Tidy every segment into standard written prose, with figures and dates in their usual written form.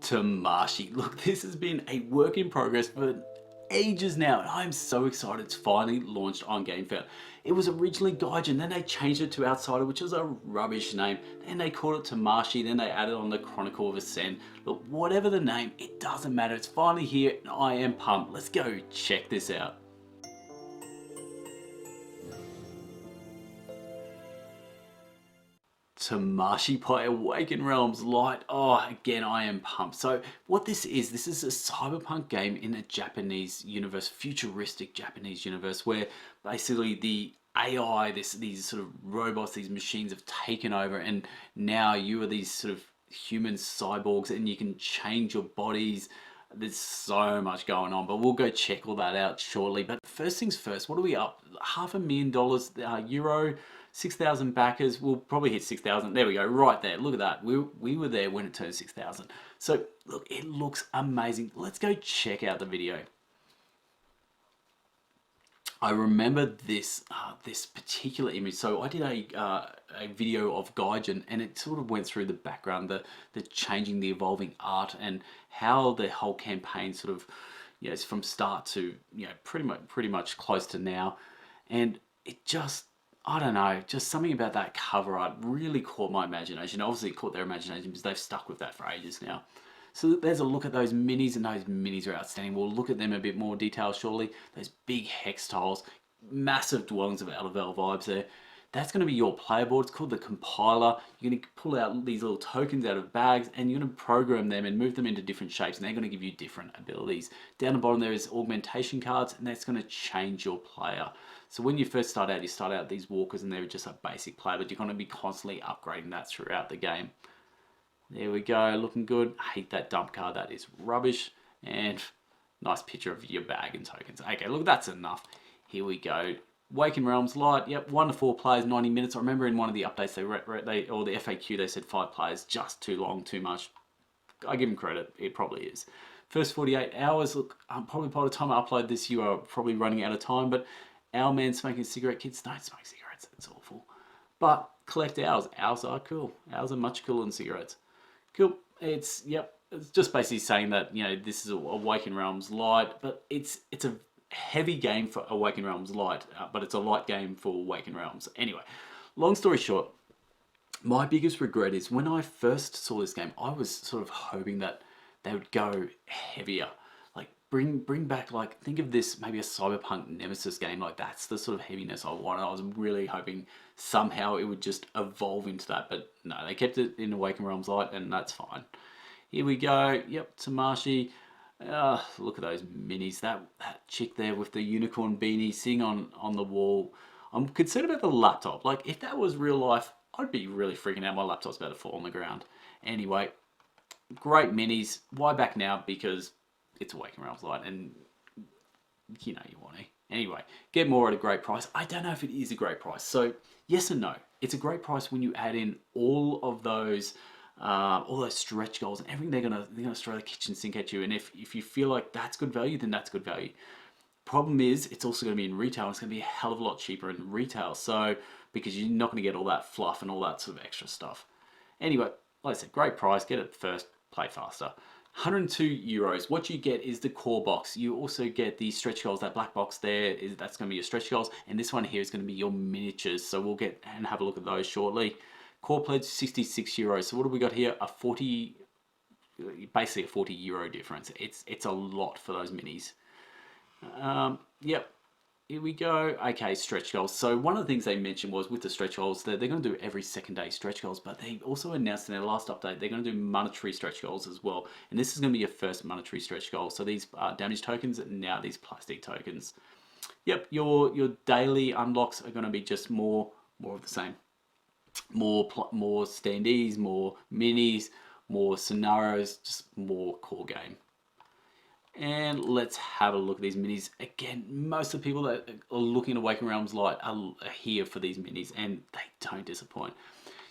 Tamashii. Look, this has been a work in progress for ages now, and I'm so excited it's finally launched on GameFound. It was originally Gaijin, then they changed it to Outsider, which is a rubbish name. Then they called it Tamashii, then they added on the Chronicle of Ascend. Look, whatever the name, it doesn't matter. It's finally here, and I am pumped. Let's go check this out. Tamashii by Awaken Realms Lite. Oh, again, I am pumped. So what this is a cyberpunk game in a Japanese universe, futuristic Japanese universe, where basically the AI, these sort of robots, these machines have taken over, and now you are these sort of human cyborgs, and you can change your bodies. There's so much going on, but we'll go check all that out shortly. But first things first, what are we up? $500,000 euro, 6,000 backers. We'll probably hit 6,000. There we go, right there. Look at that. We were there when it turned 6,000. So look, it looks amazing. Let's go check out the video. I remember this this particular image. So I did a video of Gaijin, and it sort of went through the background, the changing, the evolving art, and how the whole campaign sort of, you know, is from start to, you know, pretty much close to now. And it just, I don't know, just something about that cover art really caught my imagination. Obviously it caught their imagination because they've stuck with that for ages now. So there's a look at those minis, and those minis are outstanding. We'll look at them in a bit more detail shortly. Those big hex tiles, massive dwellings of Eldervale vibes there. That's going to be your player board. It's called the compiler. You're going to pull out these little tokens out of bags, and you're going to program them and move them into different shapes, and they're going to give you different abilities. Down the bottom there is augmentation cards, and that's going to change your player. So when you first start out, you start out these walkers, and they're just a basic player, but you're going to be constantly upgrading that throughout the game. There we go, looking good. I hate that dump card, that is rubbish. And nice picture of your bag and tokens. Okay, look, that's enough. Here we go. Awaken Realms Lite, yep, 1 to 4 players, 90 minutes. I remember in one of the updates, or the FAQ, they said 5 players, just too long, too much. I give them credit, it probably is. First 48 hours, look, probably by the time I upload this, you are probably running out of time, but our man smoking a cigarette, kids don't smoke cigarettes, it's awful. But collect owls, owls are cool. Owls are much cooler than cigarettes. Cool, it's just basically saying that, you know, this is Awaken Realms Lite, but it's a heavy game for Awaken Realms Lite, but it's a light game for Awaken Realms. Anyway, long story short, my biggest regret is when I first saw this game, I was sort of hoping that they would go heavier. Like bring back, like, think of this maybe a cyberpunk nemesis game, like that's the sort of heaviness I wanted. I was really hoping somehow it would just evolve into that, but no, they kept it in Awaken Realms Lite, and that's fine. Here we go, yep, Tamashii. Look at those minis. That chick there with the unicorn beanie sitting on the wall. I'm concerned about the laptop. Like, if that was real life, I'd be really freaking out. My laptop's about to fall on the ground. Anyway, great minis. Why back now? Because it's Awaken Realms Lite, and you know you want to. Anyway, get more at a great price. I don't know if it is a great price. So yes and no. It's a great price when you add in all those stretch goals and everything. They're gonna throw the kitchen sink at you, and if you feel like that's good value, then that's good value. Problem is, it's also going to be in retail, and it's going to be a hell of a lot cheaper in retail, so because you're not going to get all that fluff and all that sort of extra stuff. Anyway, like I said, great price. Get it first, play faster. 102 euros. What you get is the core box. You also get the stretch goals. That black box there, that's going to be your stretch goals, and this one here is going to be your miniatures. So we'll get and have a look at those shortly. Core pledge 66 euros. So what have we got here? Basically a 40 euro difference. It's a lot for those minis. Yep. Here we go. Okay, stretch goals. So one of the things they mentioned was with the stretch goals, they're going to do every second day stretch goals, but they also announced in their last update they're going to do monetary stretch goals as well. And this is going to be your first monetary stretch goal. So these damage tokens, and now these plastic tokens. Yep, your daily unlocks are going to be just more of the same. More standees, more minis, more scenarios, just more core game. And let's have a look at these minis. Again, most of the people that are looking at Awaken Realms Lite are here for these minis, and they don't disappoint.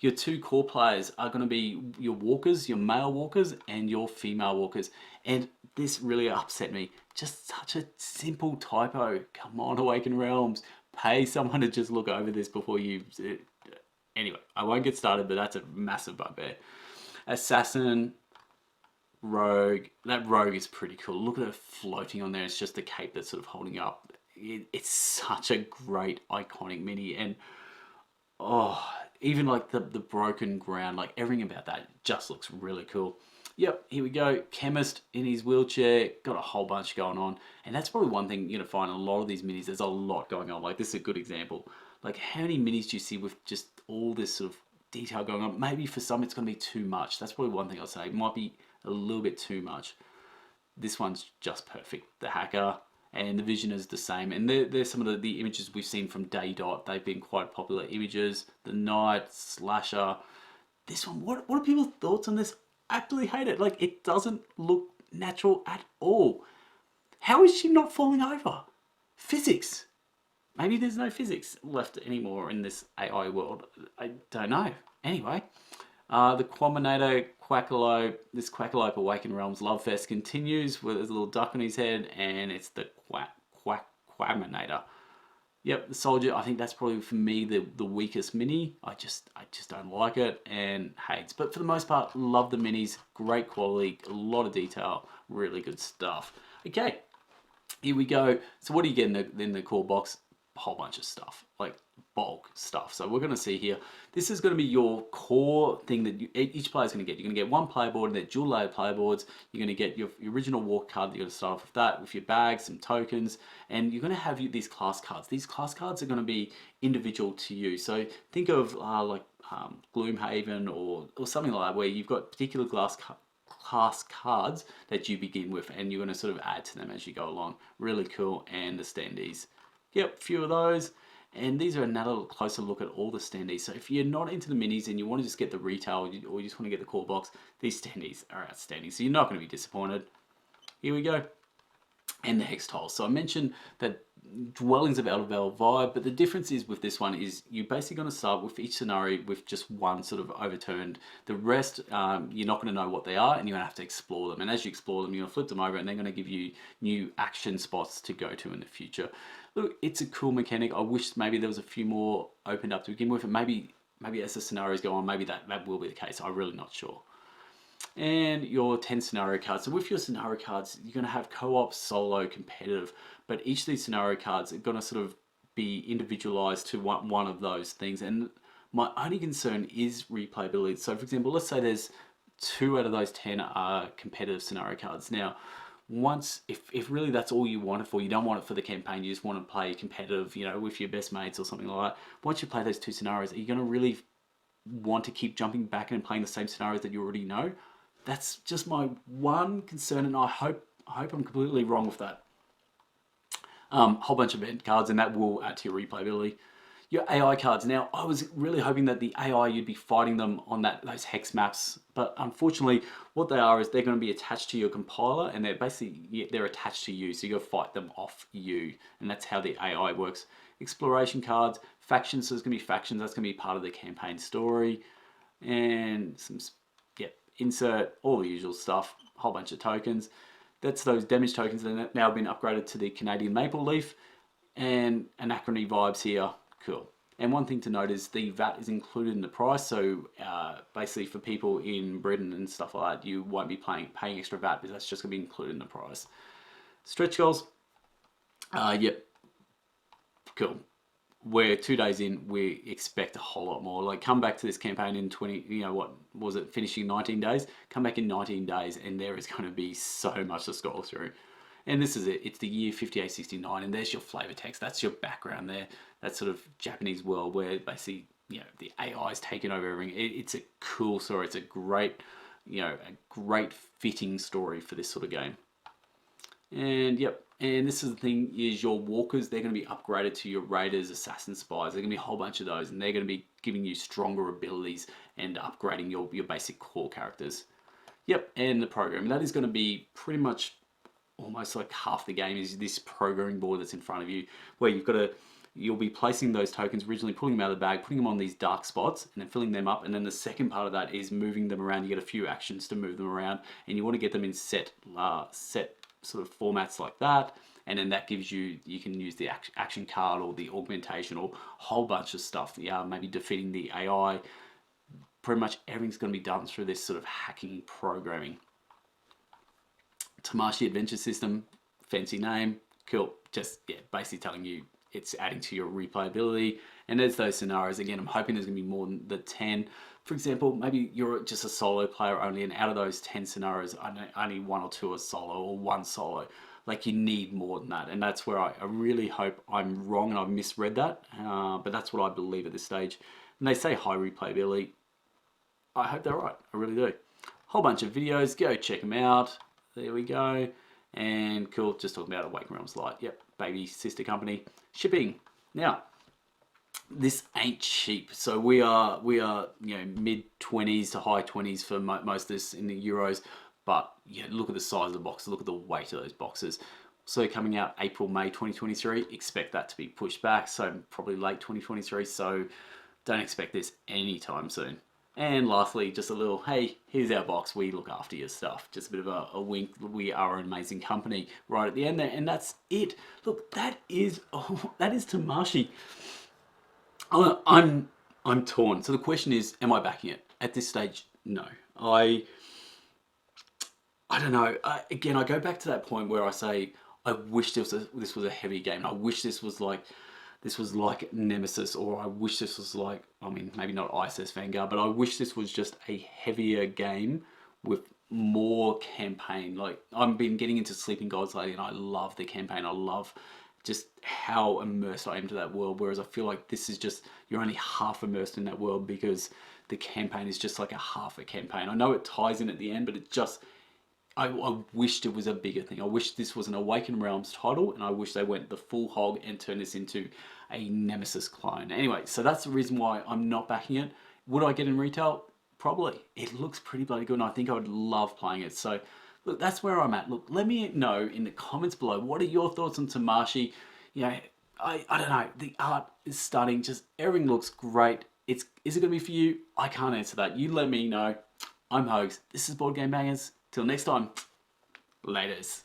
Your 2 core players are going to be your walkers, your male walkers, and your female walkers. And this really upset me. Just such a simple typo. Come on, Awaken Realms. Pay someone to just look over this before you... Anyway, I won't get started, but that's a massive bugbear. Assassin... rogue. That rogue is pretty cool. Look at her floating on there. It's just the cape that's sort of holding up. It's such a great iconic mini, and oh, even like the broken ground, like everything about that just looks really cool. Yep, here we go. Chemist in his wheelchair, got a whole bunch going on. And that's probably one thing you're going to find in a lot of these minis, there's a lot going on. Like this is a good example. Like how many minis do you see with just all this sort of detail going on? Maybe for some it's going to be too much. That's probably one thing I'll say. It might be a little bit too much. This one's just perfect. The hacker and the vision is the same. And there's some of the images we've seen from Day Dot. They've been quite popular images. The Knight, Slasher. This one, what are people's thoughts on this? Absolutely hate it. Like, it doesn't look natural at all. How is she not falling over? Physics. Maybe there's no physics left anymore in this AI world. I don't know. Anyway, the Quaminator, Quackalope, this Quackalope Awaken Realms Love Fest continues with his little duck on his head, and it's the Quaminator. Yep, the Soldier, I think that's probably for me the weakest mini. I just don't like it and hates. But for the most part, love the minis. Great quality, a lot of detail, really good stuff. Okay, here we go. So what do you get in the core box? A whole bunch of stuff, like bulk stuff. So we're going to see here, this is going to be your core thing that each player is going to get. You're going to get one player board and they're dual layered player boards. You're going to get your original walk card that you're going to start off with that, with your bags, some tokens, and you're going to have these class cards. These class cards are going to be individual to you. So think of like Gloomhaven or something like that, where you've got particular class cards that you begin with, and you're going to sort of add to them as you go along. Really cool. And the standees. Yep, a few of those. And these are another closer look at all the standees. So if you're not into the minis and you want to just get the retail or you just want to get the core box, these standees are outstanding. So you're not going to be disappointed. Here we go. And the hex tiles. So I mentioned that dwellings of Eldervale vibe, but the difference is with this one is you're basically going to start with each scenario with just one sort of overturned. The rest, you're not going to know what they are, and you're going to have to explore them. And as you explore them, you're going to flip them over, and they're going to give you new action spots to go to in the future. Look, it's a cool mechanic. I wish maybe there was a few more opened up to begin with, and maybe as the scenarios go on, maybe that will be the case. I'm really not sure. And your 10 scenario cards. So with your scenario cards, you're going to have co-op, solo, competitive, but each of these scenario cards are going to sort of be individualized to one of those things. And my only concern is replayability. So for example, let's say there's 2 out of those 10 are competitive scenario cards. Now, once, if really that's all you want it for, you don't want it for the campaign, you just want to play competitive, you know, with your best mates or something like that. Once you play those 2 scenarios, are you going to really want to keep jumping back and playing the same scenarios that you already know? That's just my one concern, and I hope I'm completely wrong with that. Whole bunch of event cards, and that will add to your replayability. Your AI cards. Now, I was really hoping that the AI, you'd be fighting them on those hex maps, but unfortunately, what they are is they're going to be attached to your compiler, and they're attached to you, so you got to fight them off you, and that's how the AI works. Exploration cards, factions. So there's going to be factions. That's going to be part of the campaign story, and some insert, all the usual stuff, a whole bunch of tokens. That's those damage tokens that have now been upgraded to the Canadian Maple Leaf, and Anachrony vibes here, cool. And one thing to note is the VAT is included in the price, so basically for people in Britain and stuff like that, you won't be paying extra VAT, because that's just going to be included in the price. Stretch goals, yep, cool. We're 2 days in, we expect a whole lot more. Like, come back to this campaign in 20, you know, what was it, finishing 19 days? Come back in 19 days and there is going to be so much to scroll through. And this is it, it's the year 5869, and there's your flavor text. That's your background there. That sort of Japanese world where basically, you know, the AI is taking over everything. It's a cool story. It's a great, you know, a great fitting story for this sort of game. And yep, and this is the thing, is your walkers, they're going to be upgraded to your raiders, assassin, spies. They're going to be a whole bunch of those, and they're going to be giving you stronger abilities and upgrading your basic core characters. Yep, and the program. That is going to be pretty much almost like half the game is this programming board that's in front of you, where you'll be placing those tokens, originally pulling them out of the bag, putting them on these dark spots, and then filling them up. And then the second part of that is moving them around. You get a few actions to move them around, and you want to get them in set sort of formats like that, and then that gives you can use the action card or the augmentation or a whole bunch of stuff. Maybe defeating the AI. Pretty much everything's going to be done through this sort of hacking programming. Tamashii Adventure System, fancy name, cool. Just, yeah, basically telling you it's adding to your replayability. And there's those scenarios. Again, I'm hoping there's going to be more than the 10. For example, maybe you're just a solo player only, and out of those 10 scenarios, only 1 or 2 are solo, or 1 solo. Like, you need more than that. And that's where I really hope I'm wrong and I've misread that. But that's what I believe at this stage. And they say high replayability. I hope they're right. I really do. Whole bunch of videos. Go check them out. There we go. And cool, just talking about Awaken Realms Lite. Yep, baby sister company. Shipping. Now, this ain't cheap. So we are mid 20s to high 20s for most of this in the euros. But yeah, look at the size of the boxes. Look at the weight of those boxes. So coming out April, May 2023, expect that to be pushed back. So probably late 2023. So don't expect this anytime soon. And lastly, just a little, hey, here's our box. We look after your stuff. Just a bit of a wink. We are an amazing company right at the end there. And that's it. Look, that is Tamashii. I'm torn. So the question is, am I backing it? At this stage, no. I don't know. Again, I go back to that point where I say, I wish this was a heavy game. I wish this was like Nemesis, or I wish this was like, I mean, maybe not ISS Vanguard, but I wish this was just a heavier game with more campaign. Like, I've been getting into Sleeping Gods lately, and I love the campaign. I love just how immersed I am to that world, whereas I feel like this is just, you're only half immersed in that world because the campaign is just like a half a campaign. I know it ties in at the end, but it just, I wished it was a bigger thing. I wish this was an Awaken Realms title, and I wish they went the full hog and turned this into a Nemesis clone. Anyway, so that's the reason why I'm not backing it. Would I get in retail? Probably. It looks pretty bloody good, and I think I would love playing it. So, look, that's where I'm at. Look, let me know in the comments below, what are your thoughts on Tamashii? You know, I don't know. The art is stunning. Just everything looks great. Is it going to be for you? I can't answer that. You let me know. I'm Hogs. This is Board Game Bangers. Till next time, laters.